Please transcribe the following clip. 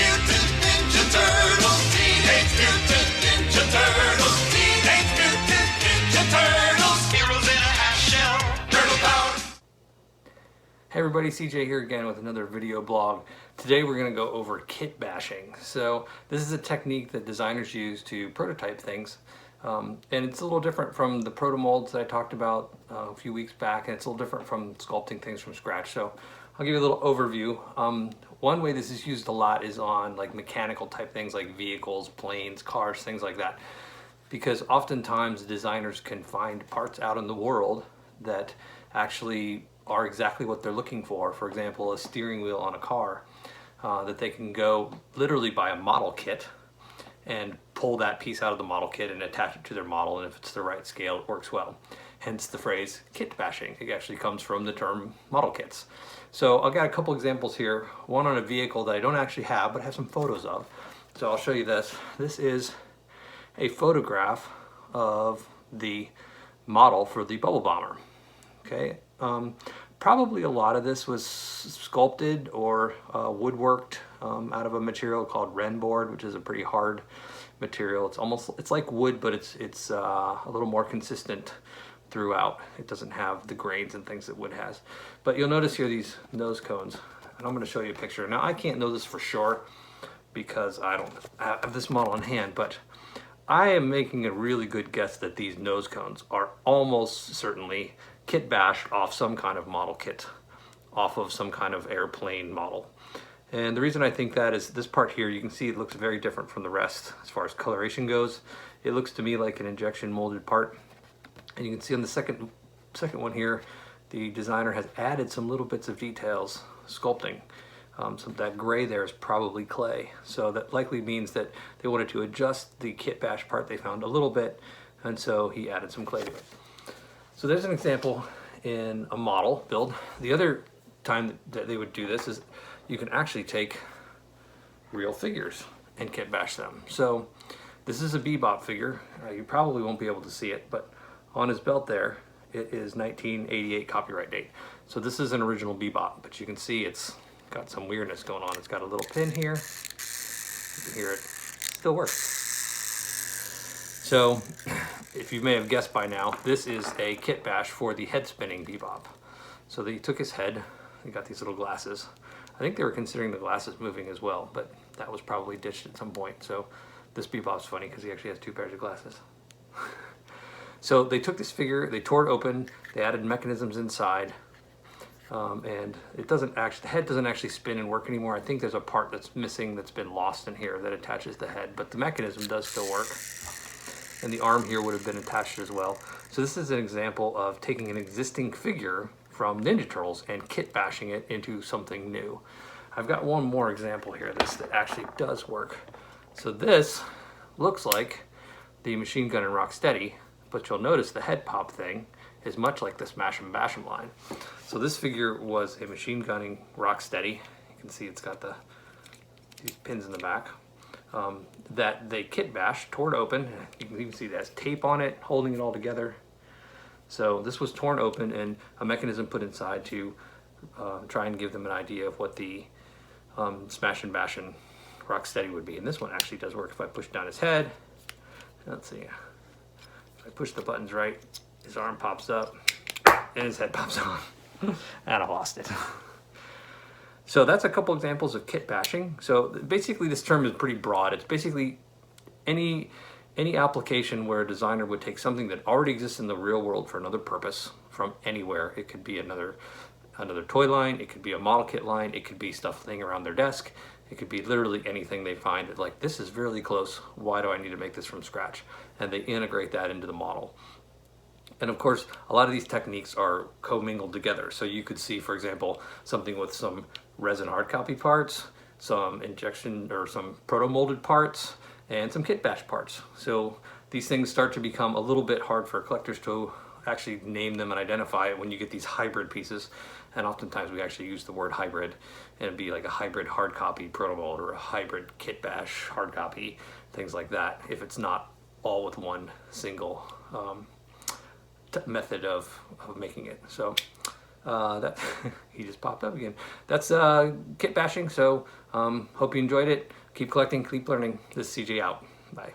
Mutant Ninja Turtles. Teenage Mutant Ninja Turtles. Teenage Mutant Ninja Turtles. Heroes in a half shell. Turtle power. Hey everybody, CJ here again with another video blog. Today we're going to go over kit bashing. So this is a technique that designers use to prototype things. And it's a little different from the proto molds that I talked about a few weeks back, and it's a little different from sculpting things from scratch. So I'll give you a little overview. One way this is used a lot is on like mechanical type things like vehicles, planes, cars, things like that. Because oftentimes designers can find parts out in the world that actually are exactly what they're looking for. For example, a steering wheel on a car, that they can go literally buy a model kit and pull that piece out of the model kit and attach it to their model, and if it's the right scale, it works well. Hence the phrase kit bashing. It actually comes from the term model kits. So I've got a couple examples here, one on a vehicle that I don't actually have, but I have some photos of. So I'll show you this. This is a photograph of the model for the bubble bomber. Okay, probably a lot of this was sculpted or woodworked out of a material called Ren board, which is a pretty hard material. It's like wood, but it's a little more consistent throughout. It doesn't have the grains and things that wood has. But you'll notice here these nose cones, and I'm going to show you a picture. Now I can't know this for sure because I don't have this model in hand, but I am making a really good guess that these nose cones are almost certainly kit bashed off some kind of model kit, off of some kind of airplane model. And the reason I think that is this part here, you can see it looks very different from the rest as far as coloration goes. It looks to me like an injection molded part. And you can see on the second one here, the designer has added some little bits of details, sculpting. So that gray there is probably clay. So that likely means that they wanted to adjust the kit bash part they found a little bit, and so he added some clay to it. So there's an example in a model build. The other time that they would do this is you can actually take real figures and kit bash them. So this is a Bebop figure. You probably won't be able to see it, but on his belt there, it is 1988 copyright date. So this is an original Bebop, but you can see it's got some weirdness going on. It's got a little pin here. You can hear it still works. So if you may have guessed by now, this is a kit bash for the head spinning Bebop. So they took his head, they got these little glasses. I think they were considering the glasses moving as well, but that was probably ditched at some point. So this Bebop's funny because he actually has two pairs of glasses. So they took this figure, they tore it open, they added mechanisms inside, and the head doesn't actually spin and work anymore. I think there's a part that's missing that's been lost in here that attaches the head, but the mechanism does still work. And the arm here would have been attached as well. So this is an example of taking an existing figure from Ninja Turtles and kit bashing it into something new. I've got one more example here that actually does work. So this looks like the Machine Gun and Rocksteady, but you'll notice the head pop thing is much like the Smash 'em Bash 'em line. So this figure was a machine gunning Rocksteady. You can see it's got these pins in the back that they kit bashed, tore it open. You can even see there's tape on it holding it all together. So this was torn open and a mechanism put inside to try and give them an idea of what the Smash and Bash and Rocksteady would be. And this one actually does work. If I push down his head, let's see, if I push the buttons right, his arm pops up and his head pops on. And I lost it. So that's a couple examples of kit bashing. So basically this term is pretty broad. It's basically any application where a designer would take something that already exists in the real world for another purpose from anywhere. It could be another toy line, it could be a model kit line, it could be stuff laying around their desk, it could be literally anything they find that like, this is really close, why do I need to make this from scratch? And they integrate that into the model. And of course, a lot of these techniques are commingled together. So you could see, for example, something with some resin hard copy parts, some injection or some proto-molded parts, and some kit bash parts. So these things start to become a little bit hard for collectors to actually name them and identify it when you get these hybrid pieces. And oftentimes we actually use the word hybrid, and it'd be like a hybrid hard copy proto-mold or a hybrid kit bash hard copy, things like that, if it's not all with one single method of making it. So that he just popped up again. That's kit bashing. So hope you enjoyed it. Keep collecting, keep learning. This is CJ out. Bye.